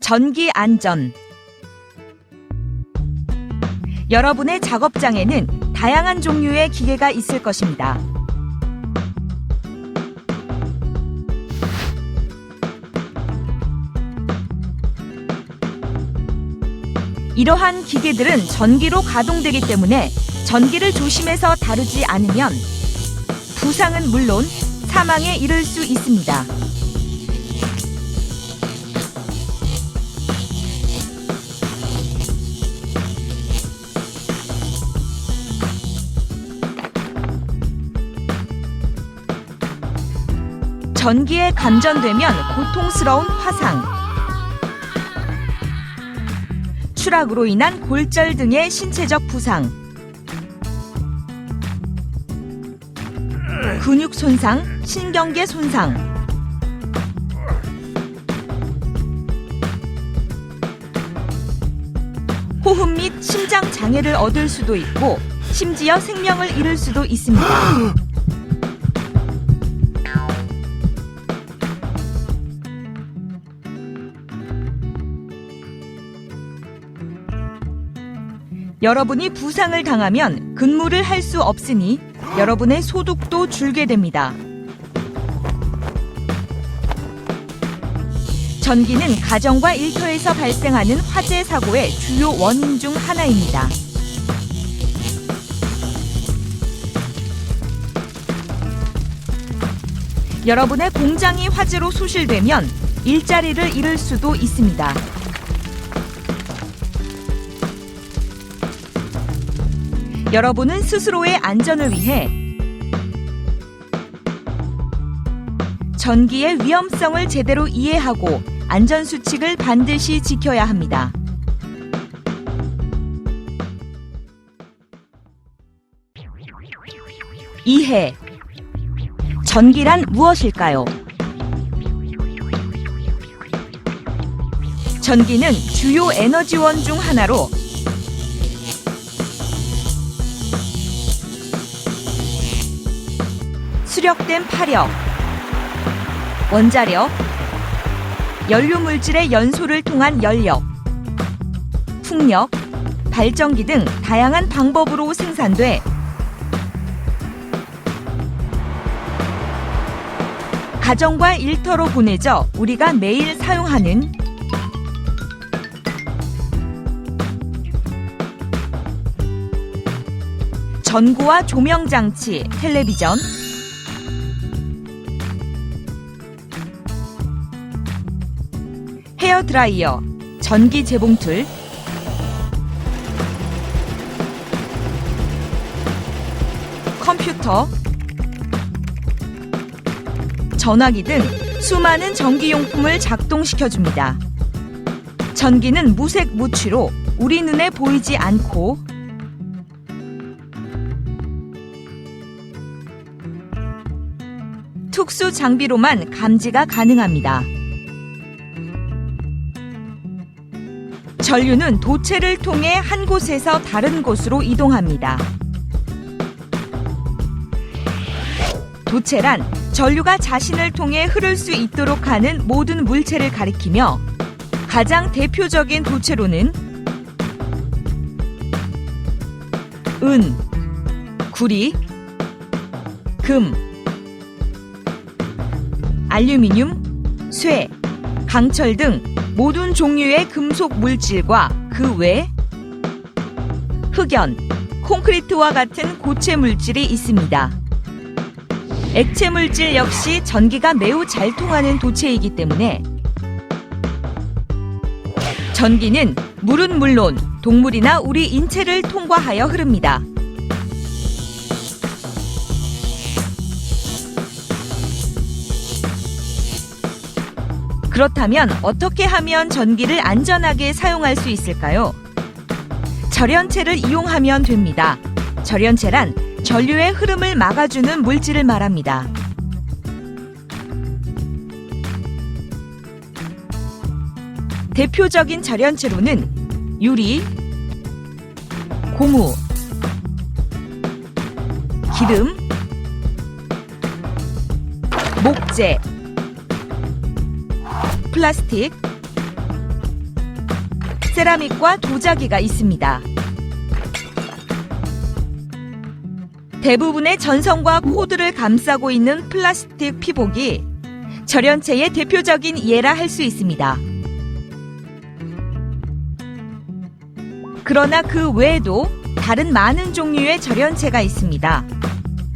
전기 안전. 여러분의 작업장에는 다양한 종류의 기계가 있을 것입니다. 이러한 기계들은 전기로 가동되기 때문에 전기를 조심해서 다루지 않으면 부상은 물론 사망에 이를 수 있습니다. 전기에 감전되면 고통스러운 화상, 추락으로 인한 골절 등의 신체적 부상, 근육 손상, 신경계 손상, 호흡 및 심장 장애를 얻을 수도 있고 심지어 생명을 잃을 수도 있습니다. 여러분이 부상을 당하면 근무를 할 수 없으니 여러분의 소득도 줄게 됩니다. 전기는 가정과 일터에서 발생하는 화재 사고의 주요 원인 중 하나입니다. 여러분의 공장이 화재로 소실되면 일자리를 잃을 수도 있습니다. 여러분은 스스로의 안전을 위해 전기의 위험성을 제대로 이해하고 안전수칙을 반드시 지켜야 합니다. 이해. 전기란 무엇일까요? 전기는 주요 에너지원 중 하나로 수력된 파력, 원자력, 연료물질의 연소를 통한 연력, 풍력, 발전기 등 다양한 방법으로 생산돼 가정과 일터로 보내져 우리가 매일 사용하는 전구와 조명장치, 텔레비전, 헤어드라이어, 전기 재봉틀, 컴퓨터, 전화기 등 수많은 전기용품을 작동시켜줍니다. 전기는 무색 무취로 우리 눈에 보이지 않고 특수 장비로만 감지가 가능합니다. 전류는 도체를 통해 한 곳에서 다른 곳으로 이동합니다. 도체란 전류가 자신을 통해 흐를 수 있도록 하는 모든 물체를 가리키며 가장 대표적인 도체로는 은, 구리, 금, 알루미늄, 쇠, 강철 등 모든 종류의 금속 물질과 그 외 흑연, 콘크리트와 같은 고체 물질이 있습니다. 액체 물질 역시 전기가 매우 잘 통하는 도체이기 때문에 전기는 물은 물론 동물이나 우리 인체를 통과하여 흐릅니다. 그렇다면 어떻게 하면 전기를 안전하게 사용할 수 있을까요? 절연체를 이용하면 됩니다. 절연체란 전류의 흐름을 막아주는 물질을 말합니다. 대표적인 절연체로는 유리, 고무, 기름, 목재, 플라스틱, 세라믹과 도자기가 있습니다. 대부분의 전선과 코드를 감싸고 있는 플라스틱 피복이 절연체의 대표적인 예라 할 수 있습니다. 그러나 그 외에도 다른 많은 종류의 절연체가 있습니다.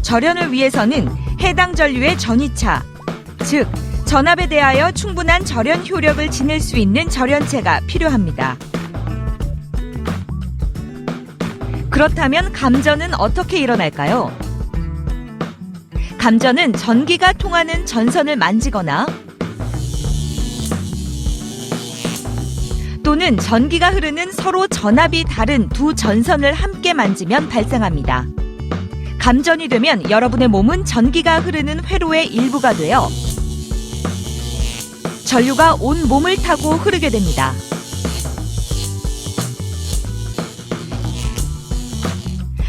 절연을 위해서는 해당 전류의 전위차, 즉 전압에 대하여 충분한 절연 효력을 지닐 수 있는 절연체가 필요합니다. 그렇다면 감전은 어떻게 일어날까요? 감전은 전기가 통하는 전선을 만지거나 또는 전기가 흐르는 서로 전압이 다른 두 전선을 함께 만지면 발생합니다. 감전이 되면 여러분의 몸은 전기가 흐르는 회로의 일부가 되어 전류가 온 몸을 타고 흐르게 됩니다.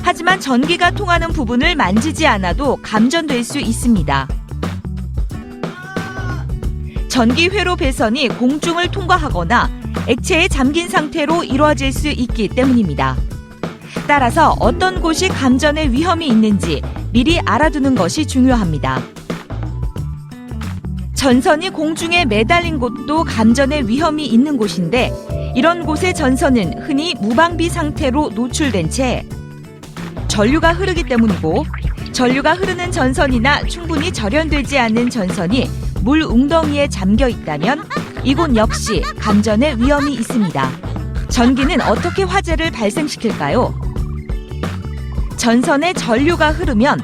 하지만 전기가 통하는 부분을 만지지 않아도 감전될 수 있습니다. 전기 회로 배선이 공중을 통과하거나 액체에 잠긴 상태로 이루어질 수 있기 때문입니다. 따라서 어떤 곳이 감전의 위험이 있는지 미리 알아두는 것이 중요합니다. 전선이 공중에 매달린 곳도 감전의 위험이 있는 곳인데 이런 곳의 전선은 흔히 무방비 상태로 노출된 채 전류가 흐르기 때문이고 전류가 흐르는 전선이나 충분히 절연되지 않은 전선이 물 웅덩이에 잠겨 있다면 이곳 역시 감전의 위험이 있습니다. 전기는 어떻게 화재를 발생시킬까요? 전선에 전류가 흐르면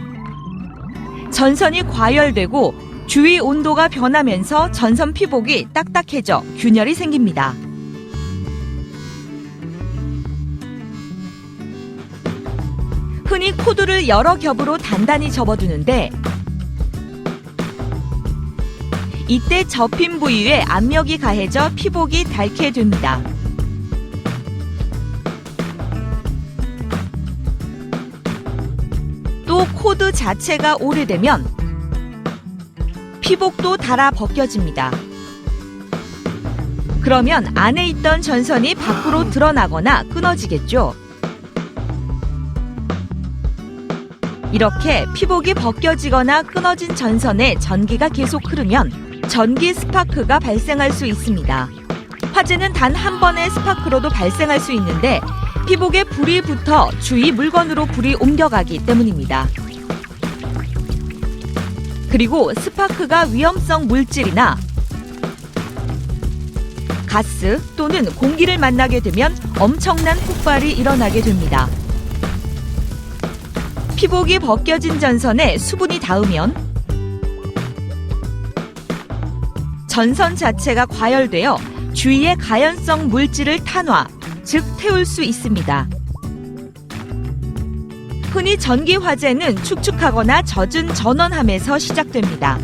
전선이 과열되고 주위 온도가 변하면서 전선 피복이 딱딱해져 균열이 생깁니다. 흔히 코드를 여러 겹으로 단단히 접어두는데 이때 접힌 부위에 압력이 가해져 피복이 닳게 됩니다. 또 코드 자체가 오래되면 피복도 닳아 벗겨집니다. 그러면 안에 있던 전선이 밖으로 드러나거나 끊어지겠죠. 이렇게 피복이 벗겨지거나 끊어진 전선에 전기가 계속 흐르면 전기 스파크가 발생할 수 있습니다. 화재는 단 한 번의 스파크로도 발생할 수 있는데 피복에 불이 붙어 주위 물건으로 불이 옮겨가기 때문입니다. 그리고 스파크가 위험성 물질이나 가스 또는 공기를 만나게 되면 엄청난 폭발이 일어나게 됩니다. 피복이 벗겨진 전선에 수분이 닿으면 전선 자체가 과열되어 주위의 가연성 물질을 탄화, 즉 태울 수 있습니다. 흔히 전기 화재는 축축하거나 젖은 전원함에서 시작됩니다.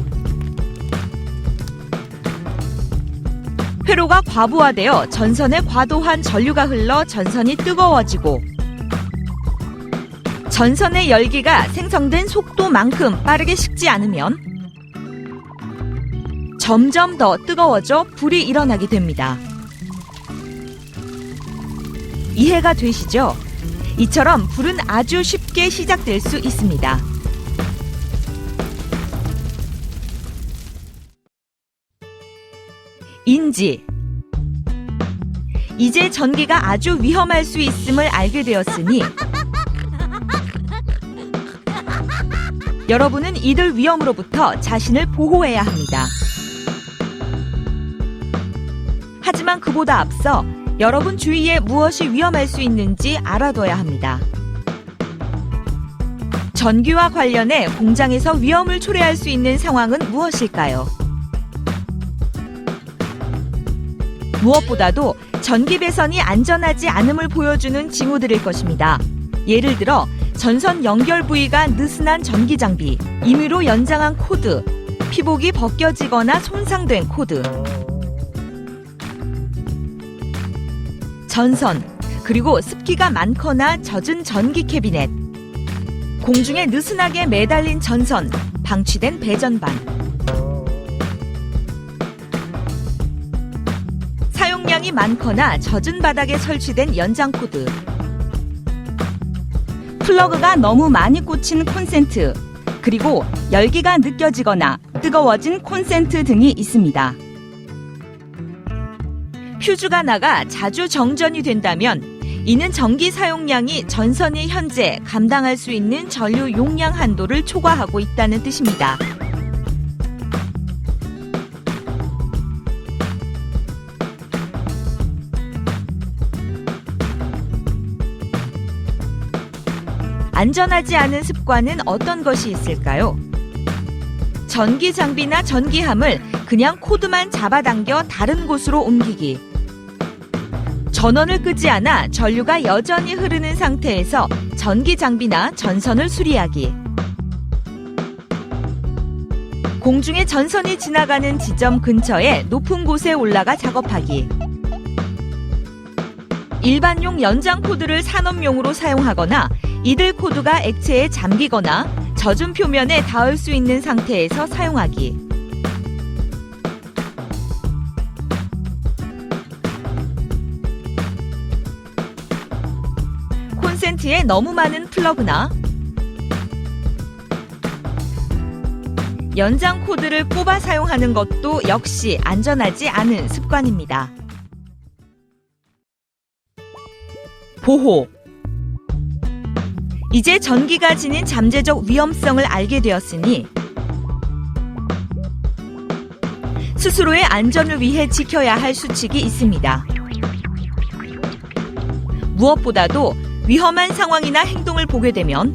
회로가 과부하되어 전선에 과도한 전류가 흘러 전선이 뜨거워지고 전선의 열기가 생성된 속도만큼 빠르게 식지 않으면 점점 더 뜨거워져 불이 일어나게 됩니다. 이해가 되시죠? 이처럼 불은 아주 쉽게 시작될 수 있습니다. 인지. 이제 전기가 아주 위험할 수 있음을 알게 되었으니 여러분은 이들 위험으로부터 자신을 보호해야 합니다. 하지만 그보다 앞서 여러분 주위에 무엇이 위험할 수 있는지 알아둬야 합니다. 전기와 관련해 공장에서 위험을 초래할 수 있는 상황은 무엇일까요? 무엇보다도 전기 배선이 안전하지 않음을 보여주는 징후들일 것입니다. 예를 들어 전선 연결 부위가 느슨한 전기 장비, 임의로 연장한 코드, 피복이 벗겨지거나 손상된 코드, 전선, 그리고 습기가 많거나 젖은 전기 캐비넷, 공중에 느슨하게 매달린 전선, 방치된 배전반. 사용량이 용량이 많거나 젖은 바닥에 설치된 연장 코드, 플러그가 너무 많이 꽂힌 콘센트, 그리고 열기가 느껴지거나 뜨거워진 콘센트 등이 있습니다. 퓨즈가 나가 자주 정전이 된다면 이는 전기 사용량이 전선이 현재 감당할 수 있는 전류 용량 한도를 초과하고 있다는 뜻입니다. 안전하지 않은 습관은 어떤 것이 있을까요? 전기 장비나 전기함을 그냥 코드만 잡아당겨 다른 곳으로 옮기기. 전원을 끄지 않아 전류가 여전히 흐르는 상태에서 전기 장비나 전선을 수리하기. 공중에 전선이 지나가는 지점 근처에 높은 곳에 올라가 작업하기. 일반용 연장 코드를 산업용으로 사용하거나 이들 코드가 액체에 잠기거나 젖은 표면에 닿을 수 있는 상태에서 사용하기. 콘센트에 너무 많은 플러그나 연장 코드를 꼽아 사용하는 것도 역시 안전하지 않은 습관입니다. 보호. 이제 전기가 지닌 잠재적 위험성을 알게 되었으니 스스로의 안전을 위해 지켜야 할 수칙이 있습니다. 무엇보다도 위험한 상황이나 행동을 보게 되면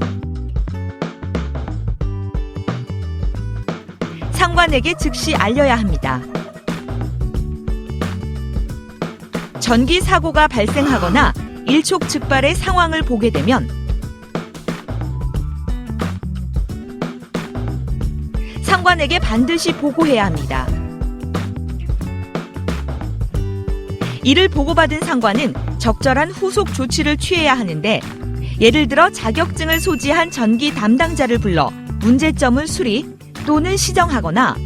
상관에게 즉시 알려야 합니다. 전기 사고가 발생하거나 일촉즉발의 상황을 보게 되면 상관에게 반드시 보고해야 합니다. 이를 보고받은 상관은 적절한 후속 조치를 취해야 하는데, 예를 들어 자격증을 소지한 전기 담당자를 불러 문제점을 수리 또는 시정하거나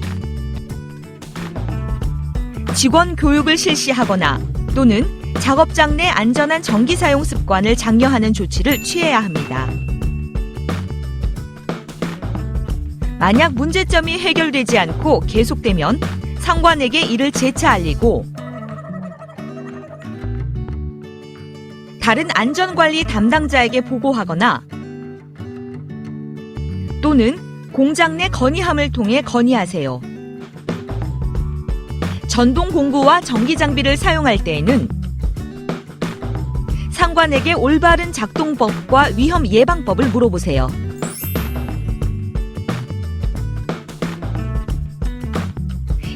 직원 교육을 실시하거나 또는 작업장 내 안전한 전기 사용 습관을 장려하는 조치를 취해야 합니다. 만약 문제점이 해결되지 않고 계속되면 상관에게 이를 재차 알리고 다른 안전관리 담당자에게 보고하거나 또는 공장 내 건의함을 통해 건의하세요. 전동 공구와 전기 장비를 사용할 때에는 상관에게 올바른 작동법과 위험 예방법을 물어보세요.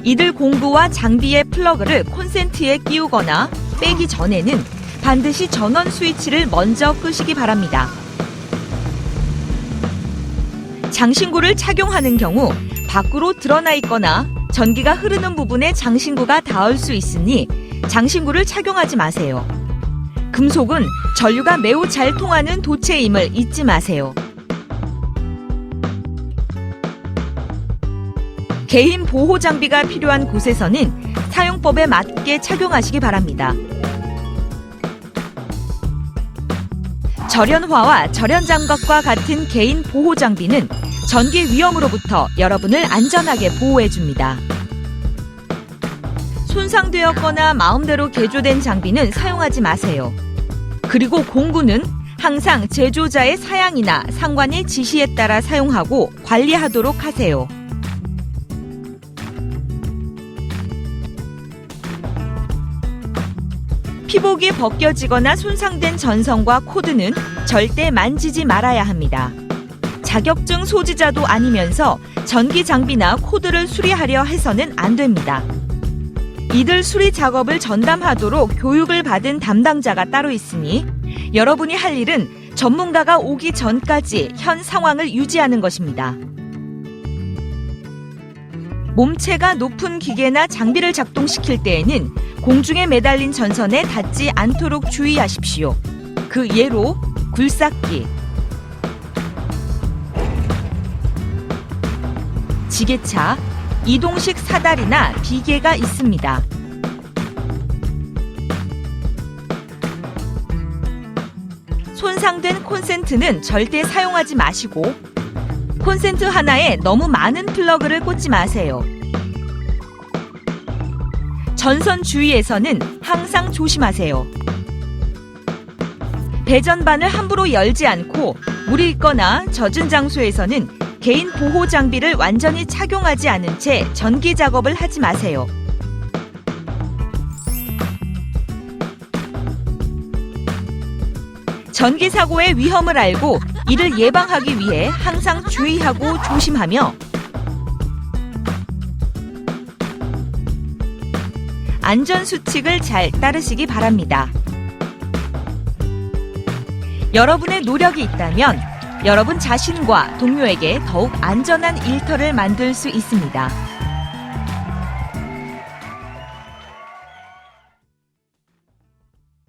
이들 공구와 장비의 플러그를 콘센트에 끼우거나 빼기 전에는 반드시 전원 스위치를 먼저 끄시기 바랍니다. 장신구를 착용하는 경우 밖으로 드러나 있거나 전기가 흐르는 부분에 장신구가 닿을 수 있으니 장신구를 착용하지 마세요. 금속은 전류가 매우 잘 통하는 도체임을 잊지 마세요. 개인 보호 장비가 필요한 곳에서는 사용법에 맞게 착용하시기 바랍니다. 절연화와 절연장갑과 같은 개인 보호 장비는 전기 위험으로부터 여러분을 안전하게 보호해줍니다. 손상되었거나 마음대로 개조된 장비는 사용하지 마세요. 그리고 공구는 항상 제조자의 사양이나 상관의 지시에 따라 사용하고 관리하도록 하세요. 피복이 벗겨지거나 손상된 전선과 코드는 절대 만지지 말아야 합니다. 자격증 소지자도 아니면서 전기 장비나 코드를 수리하려 해서는 안 됩니다. 이들 수리 작업을 전담하도록 교육을 받은 담당자가 따로 있으니 여러분이 할 일은 전문가가 오기 전까지 현 상황을 유지하는 것입니다. 몸체가 높은 기계나 장비를 작동시킬 때에는 공중에 매달린 전선에 닿지 않도록 주의하십시오. 그 예로 굴삭기, 지게차, 이동식 사다리나 비계가 있습니다. 손상된 콘센트는 절대 사용하지 마시고 콘센트 하나에 너무 많은 플러그를 꽂지 마세요. 전선 주위에서는 항상 조심하세요. 배전반을 함부로 열지 않고 물이 있거나 젖은 장소에서는 개인 보호 장비를 완전히 착용하지 않은 채 전기 작업을 하지 마세요. 전기 사고의 위험을 알고 이를 예방하기 위해 항상 주의하고 조심하며 안전 수칙을 잘 따르시기 바랍니다. 여러분의 노력이 있다면 여러분 자신과 동료에게 더욱 안전한 일터를 만들 수 있습니다.